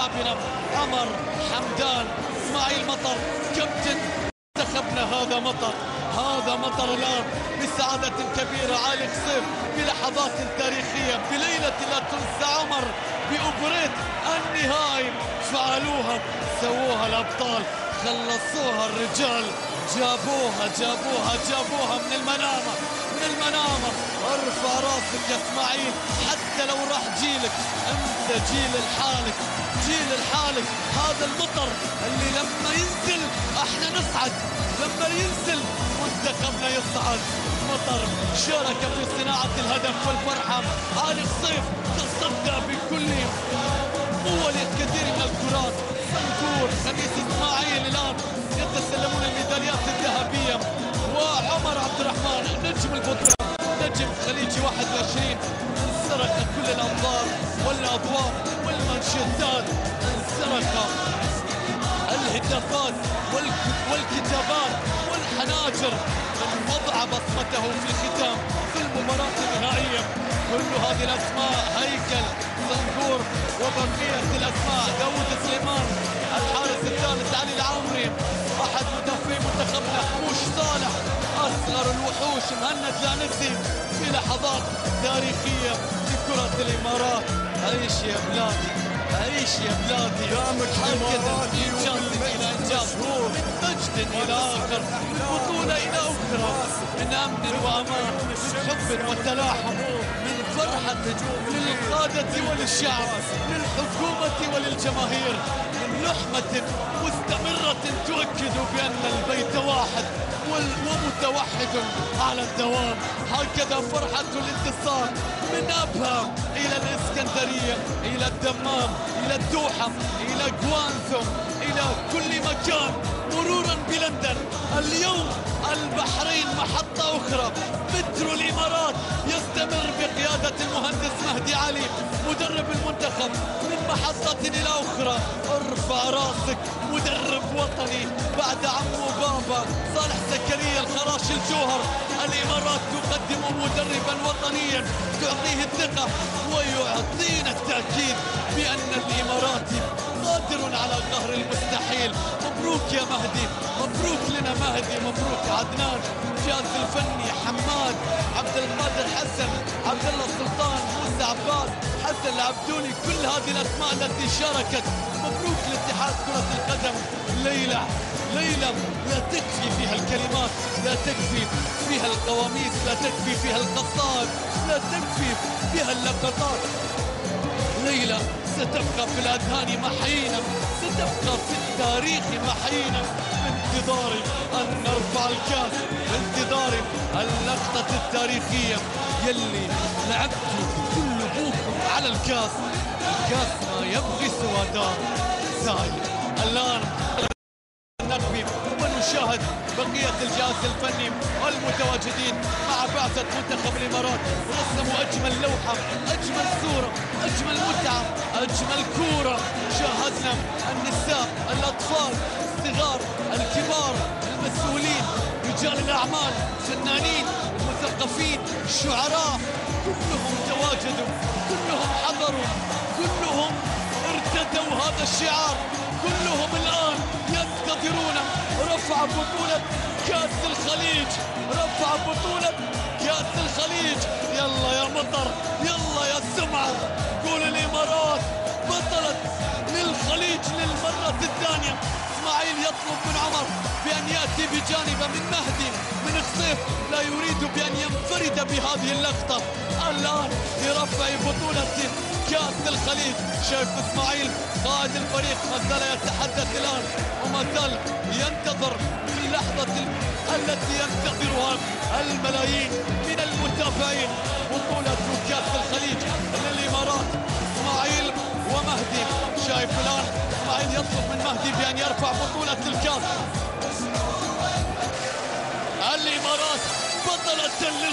لاعبنا عمر حمدان. اسماعيل مطر كابتن منتخبنا. هذا مطر الآن بسعادة كبيرة. علي خصيف بلحظات تاريخية بليلة لا تنسى. عمر بأوبريت النهائي فعلوها، سووها الأبطال، خلصوها الرجال، جابوها من المنامة. ارفع راسك يا اسماعيل، حتى لو راح جيلك انت جيل الحالك. هذا المطر اللي لما ينزل احنا نصعد، لما ينزل منتخبنا يصعد. مطر شارك في صناعة الهدف والفرحة. علي خصيف تصدى بكل قوة للكثير من الكرات. صنكور خميس اسماعيل الان يتسلمون الميداليات الذهبية. وعمر عبد الرحمن نجم البطولة، نجم خليجي 21، انسرق كل الانظار والاضواء والمانشيتات، انسرق الهتافات والكتابات والحناجر من وضع بصمته في الختام في المباراة النهائية. كل هذه الاسماء، هيكل، صنكور، وبقية الاسماء، داوود سليمان، الحارس الثالث علي العامري، احد مدافعي منتخبنا حموش صالح، اصغر الوحوش مهند لانسي، في لحظات تاريخية في كرة الامارات. عيش يا بلادي، هكذا من انجاز الى انجاز، من مجد الى اخر، من بطولة الى اخرى، من امن وامان، من حب وتلاحم، من فرحة للقادة وللشعب، للحكومة وللجماهير، من لحمة مستمرة تؤكد بأن البيت واحد ومتوحد على الدوام. هكذا فرحة الانتصار من أبها إلى الإسكندرية، إلى الدمام، إلى الدوحة، إلى جوانزو، إلى كل مكان، مرورا بلندن. اليوم البحرين محطة أخرى. مترو الإمارات يستمر بقيادة المهندس مهدي علي مدرب المنتخب من محطة إلى أخرى. ارفع راسك، مدرب وطني بعد عمو بابا صالح زكريا الخراش الجوهر. الإمارات تقدم مدربا وطنيا تعطيه الثقة ويعطينا التأكيد بأن الإماراتي قادر على قهر المستحيل. مبروك يا مهدي، مبروك لنا مهدي، مبروك عدنان، جهاز الفني حماد، عبد القادر حسن، عبد الله السلطان، موسى عباس، حسن العبدولي، كل هذه الاسماء التي شاركت. مبروك لاتحاد كرة القدم. ليلة لا تكفي فيها الكلمات، لا تكفي فيها القواميس، لا تكفي فيها القصائد، لا تكفي فيها اللقطات. ليلة ستبقى في الأذهان محيينا، ستبقى في التاريخ محيينا. بانتظار أن نرفع الكاس، بانتظار اللقطة التاريخية يلي لعبتوا كل ابوكم على الكاس ما يبغي سوى دار زايد. الآن نقبل ونشاهد بقية الجهاز الفني المتواجدين مع بعثة منتخب الإمارات. رسموا أجمل لوحة، أجمل صورة، أجمل متعة، أجمل كورة. شاهدنا النساء، الأطفال، الصغار، الكبار، المسؤولين، رجال الأعمال، فنانين، المثقفين، الشعراء، كلهم تواجدوا، كلهم حضروا، كلهم ارتدوا هذا الشعار، كلهم الآن ينتظرون رفع بطولة كأس الخليج، رفع بطولة كأس الخليج. يلا يا مطر، يلا يا سمعة، قول الإمارات بطلت للخليج للمرة الثانية. اسماعيل يطلب من عمر بأن يأتي بجانبه من مهدي من خصيف، لا يريد بأن ينفرد بهذه اللقطة. الآن لرفع بطولة كأس الخليج. شايف اسماعيل قائد الفريق ما زال يتحدث الآن وما زال ينتظر في اللحظة التي ينتظرها الملايين من المتابعين. بطولة كأس الخليج للإمارات، اسماعيل ومهدي. شايف الآن اسماعيل يطلب من مهدي بأن يرفع بطولة الكأس. الإمارات بطلة للخليج.